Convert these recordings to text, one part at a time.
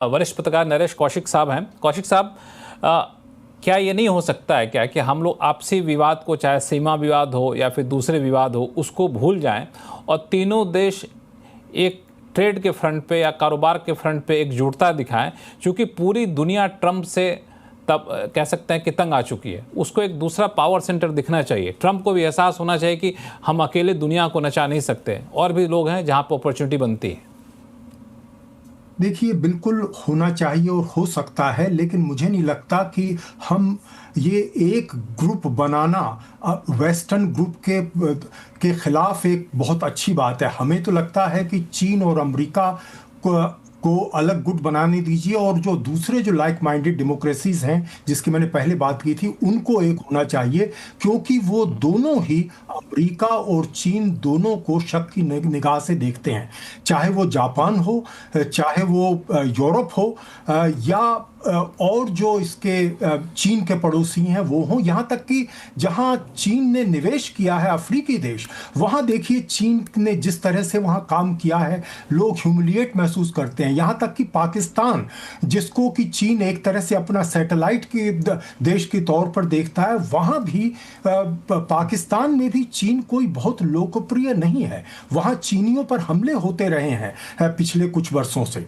वरिष्ठ पत्रकार नरेश कौशिक साहब हैं। कौशिक साहब, क्या ये नहीं हो सकता है क्या कि हम लोग आपसी विवाद को, चाहे सीमा विवाद हो या फिर दूसरे विवाद हो, उसको भूल जाएं और तीनों देश एक ट्रेड के फ्रंट पे या कारोबार के फ्रंट पे एकजुटता दिखाएं? क्योंकि पूरी दुनिया ट्रंप से तब कह सकते हैं कि तंग आ चुकी है। उसको एक दूसरा पावर सेंटर दिखना चाहिए। ट्रंप को भी एहसास होना चाहिए कि हम अकेले दुनिया को नचा नहीं सकते, और भी लोग हैं जहां पर अपॉर्चुनिटी बनती है। देखिए, बिल्कुल होना चाहिए और हो सकता है, लेकिन मुझे नहीं लगता कि हम ये एक ग्रुप बनाना वेस्टर्न ग्रुप के खिलाफ एक बहुत अच्छी बात है। हमें तो लगता है कि चीन और अमेरिका को अलग गुट बनाने दीजिए, और जो दूसरे जो लाइक माइंडेड डेमोक्रेसीज हैं जिसकी मैंने पहले बात की थी, उनको एक होना चाहिए, क्योंकि वो दोनों ही अमेरिका और चीन दोनों को शक की निगाह से देखते हैं। चाहे वो जापान हो, चाहे वो यूरोप हो, या और जो इसके चीन के पड़ोसी हैं वो हों, यहाँ तक कि जहाँ चीन ने निवेश किया है अफ्रीकी देश, वहाँ देखिए चीन ने जिस तरह से वहाँ काम किया है, लोग ह्यूमिलिएट महसूस करते हैं। यहाँ तक कि पाकिस्तान, जिसको कि चीन एक तरह से अपना सैटेलाइट के देश के तौर पर देखता है, वहाँ भी पाकिस्तान में भी चीन कोई बहुत लोकप्रिय नहीं है। वहाँ चीनियों पर हमले होते रहे हैं पिछले कुछ वर्षों से।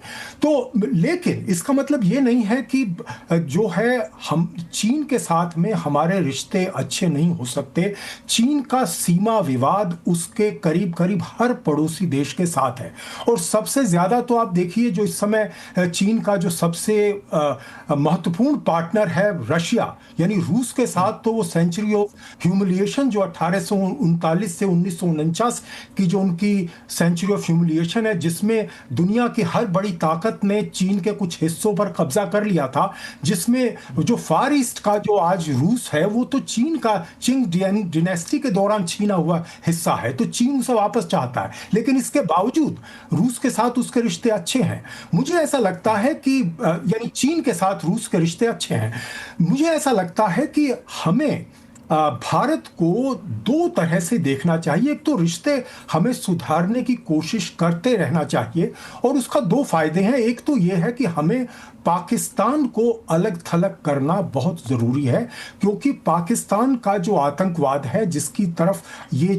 तो लेकिन इसका मतलब ये नहीं है कि जो है हम चीन के साथ में हमारे रिश्ते अच्छे नहीं हो सकते। चीन का सीमा विवाद उसके करीब करीब हर पड़ोसी देश के साथ है, और सबसे ज्यादा तो आप देखिए जो इस समय चीन का जो सबसे महत्वपूर्ण पार्टनर है रशिया, यानी रूस के साथ, तो वो सेंचुरी ऑफ ह्यूमिलिएशन जो 1839 से 1949 की जो उनकी सेंचुरी ऑफ ह्यूमिलिएशन है, जिसमें दुनिया की हर बड़ी ताकत ने चीन के कुछ हिस्सों पर कब्जा कर लिया था, जिसमें जो फार ईस्ट का जो आज रूस है, वो तो चीन का चिंग डिनेस्टी के दौरान छीना हुआ हिस्सा है। तो चीन उसे वापस चाहता है, लेकिन इसके बावजूद रूस के साथ उसके रिश्ते अच्छे हैं। मुझे ऐसा लगता है कि यानी चीन के साथ रूस के रिश्ते अच्छे हैं। मुझे ऐसा लगता है कि हमें भारत को दो तरह से देखना चाहिए। एक तो रिश्ते हमें सुधारने की कोशिश करते रहना चाहिए, और उसका दो फायदे हैं। एक तो यह है कि हमें पाकिस्तान को अलग थलग करना बहुत ज़रूरी है, क्योंकि पाकिस्तान का जो आतंकवाद है, जिसकी तरफ ये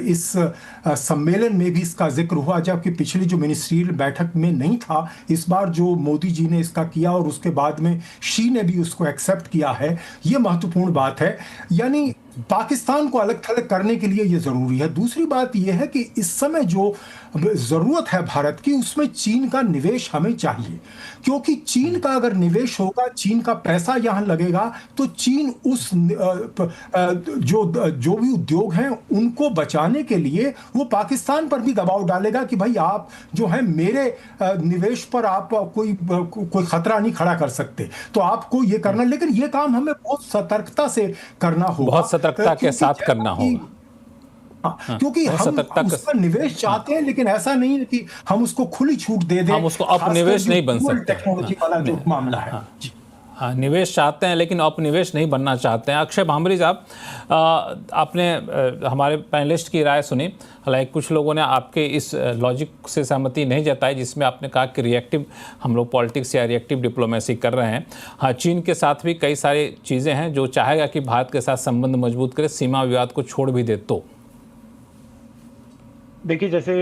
इस सम्मेलन में भी इसका जिक्र हुआ, जबकि पिछली जो मिनिस्ट्रियल बैठक में नहीं था, इस बार जो मोदी जी ने इसका किया और उसके बाद में शी ने भी उसको एक्सेप्ट किया है, ये महत्वपूर्ण बात है। यानी पाकिस्तान को अलग थलग करने के लिए ये जरूरी है। दूसरी बात यह है कि इस समय जो जरूरत है भारत की, उसमें चीन का निवेश हमें चाहिए, क्योंकि चीन का अगर निवेश होगा, चीन का पैसा यहां लगेगा, तो चीन उस जो भी उद्योग हैं उनको बचाने के लिए वो पाकिस्तान पर भी दबाव डालेगा कि भाई आप जो है मेरे निवेश पर आप कोई खतरा नहीं खड़ा कर सकते, तो आपको ये करना, लेकिन ये काम हमें बहुत सतर्कता से करना होगा, बहुत सतर्कता के साथ करना होगा। क्योंकि हम उस पर निवेश चाहते हैं, लेकिन ऐसा नहीं है कि हम उसको खुली छूट दे दें। हम उसको अपनिवेश नहीं बन सकते। टेक्नोलॉजी वाला जो मामला है, हाँ, निवेश चाहते हैं लेकिन अपनिवेश नहीं बनना चाहते हैं। अक्षय भांबरी साहब, आपने हमारे पैनलिस्ट की राय सुनी। हालांकि कुछ लोगों ने आपके इस लॉजिक से सहमति नहीं जताई, जिसमें आपने कहा कि रिएक्टिव हम लोग पॉलिटिक्स या रिएक्टिव डिप्लोमेसी कर रहे हैं। हाँ, चीन के साथ भी कई सारी चीज़ें हैं जो चाहेगा कि भारत के साथ संबंध मजबूत करे, सीमा विवाद को छोड़ भी दे। तो देखिए, जैसे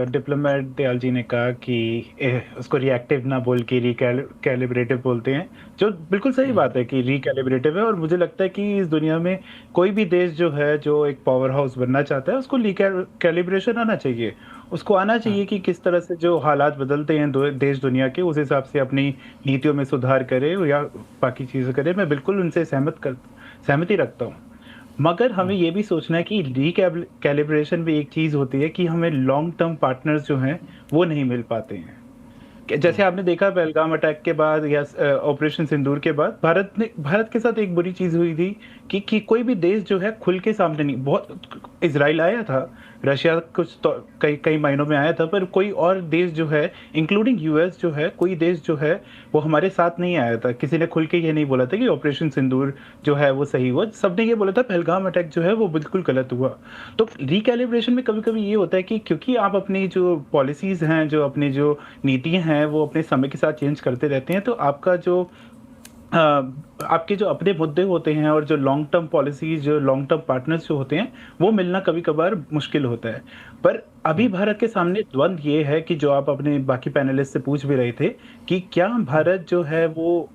डिप्लोमेट दयाल जी ने कहा कि उसको रिएक्टिव ना बोल के रिकैलिब्रेटिव बोलते हैं, जो बिल्कुल सही बात है कि रिकैलिब्रेटिव है। और मुझे लगता है कि इस दुनिया में कोई भी देश जो है, जो एक पावर हाउस बनना चाहता है, उसको कैलिब्रेशन आना चाहिए। उसको आना चाहिए कि किस तरह से जो हालात बदलते हैं देश दुनिया के, उस हिसाब से अपनी नीतियों में सुधार करे या बाकी चीज़ें करे। मैं बिल्कुल उनसे सहमति रखता हूँ, मगर हमें ये भी सोचना है कि रिकैलिब्रेशन भी एक चीज़ होती है कि हमें लॉन्ग टर्म पार्टनर्स जो हैं वो नहीं मिल पाते हैं। जैसे आपने देखा पहलगाम अटैक के बाद या ऑपरेशन सिंदूर के बाद भारत के साथ एक बुरी चीज़ हुई थी कि कोई भी देश जो है खुल के सामने नहीं, बहुत इजराइल आया था रशिया कुछ तो कई महीनों में आया था, पर कोई और देश जो है, इंक्लूडिंग यूएस जो है, कोई देश जो है वो हमारे साथ नहीं आया था। किसी ने खुल के ये नहीं बोला था कि ऑपरेशन सिंदूर जो है वो सही हुआ। सबने ये बोला था पहलगाम अटैक जो है वो बिल्कुल गलत हुआ। तो रिकैलिब्रेशन में कभी-कभी ये होता है कि क्योंकि आप अपनी जो पॉलिसीज़ हैं, जो अपनी जो नीतियाँ हैं, वो अपने समय के साथ चेंज करते रहते हैं, तो आपका जो आपके जो अपने मुद्दे होते हैं और जो लॉन्ग टर्म पॉलिसीज़, जो लॉन्ग टर्म पार्टनर्स जो होते हैं, वो मिलना कभी-कभार मुश्किल होता है। पर अभी भारत के सामने द्वंद ये है कि जो आप अपने बाकी पैनलिस्ट से पूछ भी रहे थे कि क्या भारत जो है वो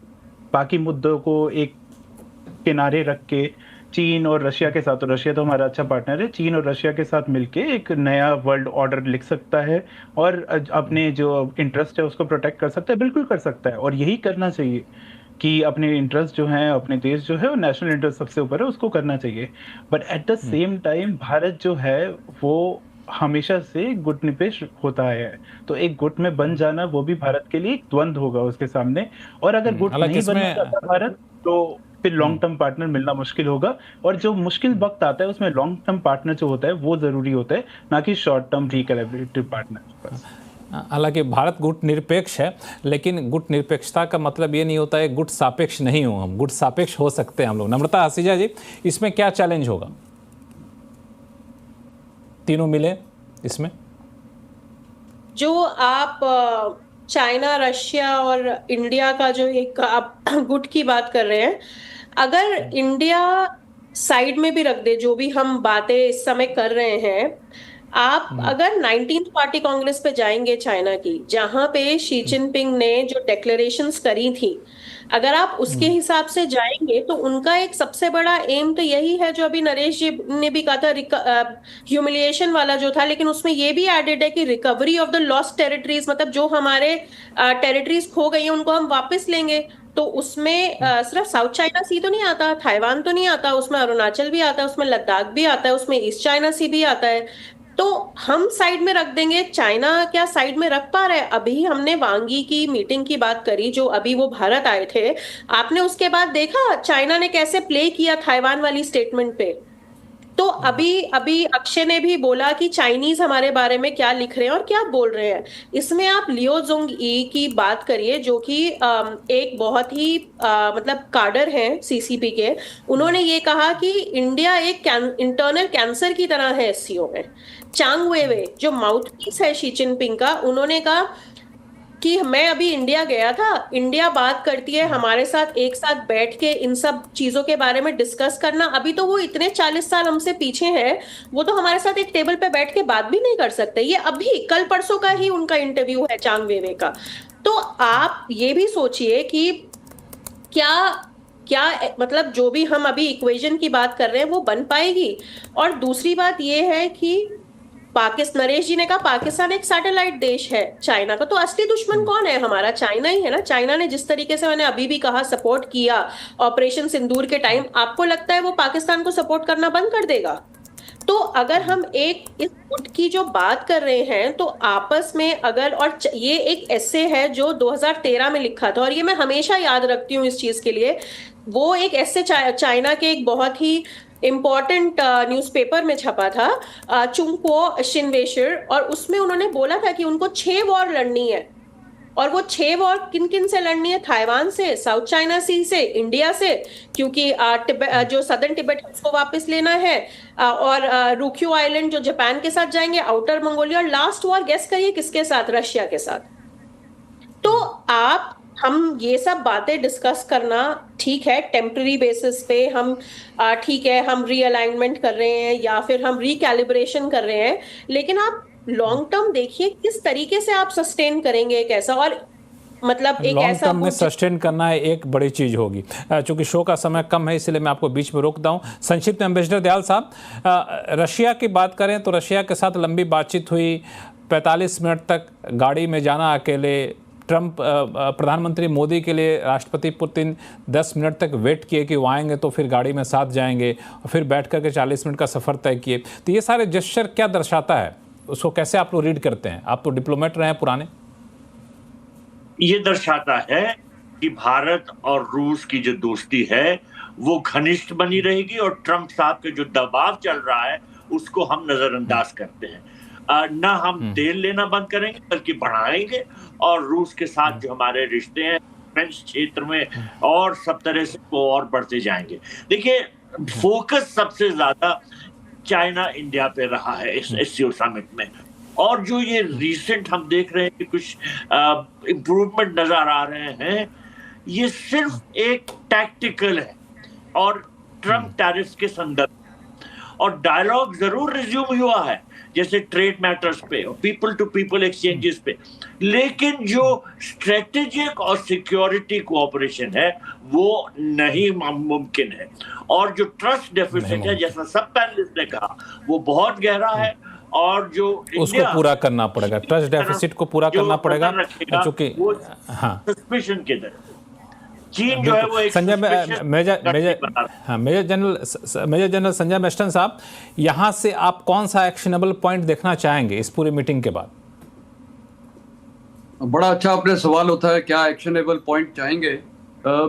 बाकी मुद्दों को एक किनारे रख के चीन और रशिया के साथ, तो रशिया तो हमारा अच्छा पार्टनर है, चीन और रशिया के साथ मिलके एक नया वर्ल्ड ऑर्डर लिख सकता है और अपने जो इंटरेस्ट है उसको प्रोटेक्ट कर सकता है? बिल्कुल कर सकता है, और यही करना चाहिए कि अपने इंटरेस्ट जो हैं, अपने देश जो है, वो नेशनल इंटरेस्ट सबसे ऊपर है, उसको करना चाहिए। But at the same time Bharat जो है वो हमेशा से गुटनिरपेक्ष होता है, तो एक गुट में बन जाना वो भी भारत के लिए एक द्वंद होगा उसके सामने। और अगर गुट हालांकि नहीं बनना इसमें चाहता भारत, तो फिर लॉन्ग टर्म पार्टनर मिलना मुश्किल होगा, और जो मुश्किल वक्त आता है उसमें लॉन्ग टर्म पार्टनर जो होता है वो जरूरी होता है, ना कि शॉर्ट टर्म रिकैलिब्रेटिव पार्टनर। बस हालांकि भारत गुट निरपेक्ष है, लेकिन गुट निरपेक्षता का मतलब ये नहीं होता है गुट सापेक्ष नहीं हो। हम गुट सापेक्ष हो सकते हैं हम लोग। नम्रता हसीजा जी, इसमें क्या चैलेंज होगा? तीनों मिले इसमें? जो आप चाइना, रशिया और इंडिया का जो एक आप गुट की बात कर रहे हैं, अगर इंडिया साइड में भी रख दे जो भी हम बातें इस समय कर रहे हैं, आप अगर 19th पार्टी कांग्रेस पे जाएंगे चाइना की, जहां पे शी जिनपिंग ने जो डिक्लेरेशंस करी थी, अगर आप उसके हिसाब से जाएंगे तो उनका एक सबसे बड़ा एम तो यही है, जो अभी नरेश जी ने भी कहा था, ह्यूमिलिएशन वाला जो था, लेकिन उसमें ये भी एडेड है कि recovery of the lost territories, मतलब जो हमारे टेरिटरीज खो गई हैं उनको हम वापस लेंगे। तो उसमें सिर्फ साउथ चाइना सी तो नहीं आता, ताइवान तो नहीं आता, उसमें अरुणाचल भी आता है, उसमें लद्दाख भी आता है, उसमें ईस्ट चाइना सी भी आता है। तो हम साइड में रख देंगे, चाइना क्या साइड में रख पा रहा है? अभी हमने वांगी की मीटिंग की बात करी, जो अभी वो भारत आए थे, आपने उसके बाद देखा चाइना ने कैसे प्ले किया ताइवान वाली स्टेटमेंट पे। तो अभी अक्षय ने भी बोला कि चाइनीज हमारे बारे में क्या लिख रहे हैं और क्या बोल रहे हैं। इसमें आप लियो जुंग ई की बात करिए, जो कि एक बहुत ही मतलब काडर है सीसीपी के। उन्होंने ये कहा कि इंडिया एक इंटरनल कैंसर की तरह है एससीओ में। चांग वेवे जो माउथपीस है शी जिनपिंग का, उन्होंने कहा कि मैं अभी इंडिया गया था, इंडिया बात करती है हमारे साथ, एक साथ बैठ के इन सब चीजों के बारे में डिस्कस करना। अभी तो वो इतने 40 साल हमसे पीछे हैं, वो तो हमारे साथ एक टेबल पे बैठ के बात भी नहीं कर सकते। ये अभी कल परसों का ही उनका इंटरव्यू है चांग वेवे का। तो आप ये भी सोचिए कि क्या क्या मतलब जो भी हम अभी इक्वेशन की बात कर रहे हैं वो बन पाएगी। और दूसरी बात ये है कि पाकिस्तान, नरेश जी ने कहा पाकिस्तान एक सैटेलाइट देश है चाइना का, तो असली दुश्मन कौन है हमारा? चाइना ही है ना। चाइना ने जिस तरीके से, मैंने अभी भी कहा, सपोर्ट किया ऑपरेशन सिंदूर के टाइम, आपको लगता है वो पाकिस्तान को सपोर्ट करना बंद कर देगा? तो अगर हम एक इस गुट की जो बात कर रहे हैं, तो आपस में अगर, और ये एक एसे है जो 2013 में लिखा था, और ये मैं हमेशा याद रखती हूँ इस चीज के लिए। वो एक एसे चाइना के एक बहुत ही इम्पॉर्टेंट न्यूज़पेपर में छपा था, चुंगपो शिनवेशर, और उसमें उन्होंने बोला था कि उनको 6 वॉर लड़नी है। और वो 6 वॉर किन किन से लड़नी है? ताइवान से, साउथ चाइना सी से, इंडिया से, क्योंकि जो सदर्न तिब्बत उसको वापस लेना है, और रूक्यू आइलैंड जो जापान के साथ जाएंगे, आउटर मंगोलिया, और लास्ट वॉर गेस करिए किसके साथ? रशिया के साथ। तो हम ये सब बातें डिस्कस करना ठीक है, टेम्पररी बेसिस पे हम ठीक है, हम रीअलाइनमेंट कर रहे हैं या फिर हम रिकैलिब्रेशन कर रहे हैं, लेकिन आप लॉन्ग टर्म देखिए किस तरीके से आप सस्टेन करेंगे एक ऐसा, और मतलब एक लॉन्ग ऐसा टर्म में सस्टेन करना है एक बड़ी चीज होगी। चूंकि शो का समय कम है, इसलिए मैं आपको बीच में रोकता हूं। संक्षिप्त में एम्बेसडर दयाल साहब, रशिया की बात करें तो रशिया के साथ लंबी बातचीत हुई, 45 मिनट तक गाड़ी में जाना अकेले। ट्रंप प्रधानमंत्री मोदी के लिए राष्ट्रपति पुतिन 10 मिनट तक वेट किए कि वो आएंगे तो फिर गाड़ी में साथ जाएंगे, और फिर बैठ करके 40 मिनट का सफ़र तय किए। तो ये सारे जेस्चर क्या दर्शाता है? उसको कैसे आप लोग रीड करते हैं? आप तो डिप्लोमेट रहे हैं पुराने। ये दर्शाता है कि भारत और रूस की जो दोस्ती है वो घनिष्ठ बनी रहेगी, और ट्रंप साहब के जो दबाव चल रहा है उसको हम नजरअंदाज करते हैं। ना हम तेल लेना बंद करेंगे बल्कि बढ़ाएंगे, और रूस के साथ जो हमारे रिश्ते हैं डिफेंस क्षेत्र में और सब तरह से वो और बढ़ते जाएंगे। देखिए, फोकस सबसे ज्यादा चाइना इंडिया पे रहा है इस SCO समिट में, और जो ये रिसेंट हम देख रहे हैं कि कुछ इम्प्रूवमेंट नजर आ रहे हैं, ये सिर्फ एक टैक्टिकल है और ट्रम्प टैरिफ्स के संदर्भ, और डायलॉग जरूर रिज्यूम हुआ है जैसे ट्रेड मैटर्स पे और पीपल टू पीपल एक्सचेंजेस पे, लेकिन जो स्ट्रेटेजिक और सिक्योरिटी कोऑपरेशन है वो नहीं मुमकिन है, और जो ट्रस्ट डेफिसिट है जैसा सब पैनलिस्ट ने कहा वो बहुत गहरा है, और जो उसको पूरा करना पड़ेगा, ट्रस्ट डेफिसिट को पूरा करना पड़ेगा, क्योंकि हाँ सस्पिशन के तरह चीन जो है वो एक मेजर जनरल संजय मेस्टन साहब, यहाँ से आप कौन सा एक्शनेबल पॉइंट देखना चाहेंगे इस पूरी मीटिंग के बाद? बड़ा अच्छा आपने सवाल होता है, क्या एक्शनेबल पॉइंट चाहेंगे।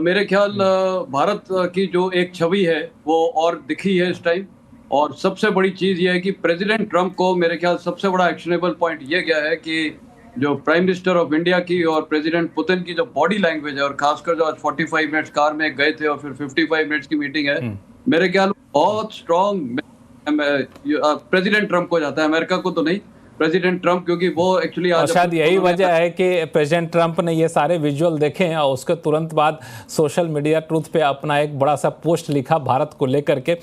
मेरे ख्याल भारत की जो एक छवि है वो और दिखी है इस टाइम, और सबसे बड़ी चीज़ ये है कि प्रेसिडेंट ट्रंप को मेरे ख्याल सबसे बड़ा एक्शनेबल पॉइंट ये गया है कि जो प्राइम मिनिस्टर ऑफ इंडिया की और प्रेसिडेंट पुतिन की जो बॉडी लैंग्वेज है, और खासकर जो आज 45 मिनट्स कार में गए थे और फिर 55 मिनट्स की मीटिंग है, मेरे ख्याल बहुत स्ट्रॉन्ग प्रेसिडेंट ट्रंप को जाता है, अमेरिका को तो नहीं, प्रेसिडेंट ट्रंप, क्योंकि वो एक्चुअली आज शायद यही वजह है कि प्रेसिडेंट ट्रंप ने ये सारे विजुअल देखे हैं और उसके तुरंत बाद सोशल मीडिया ट्रूथ पे अपना एक बड़ा सा पोस्ट लिखा भारत को लेकर के।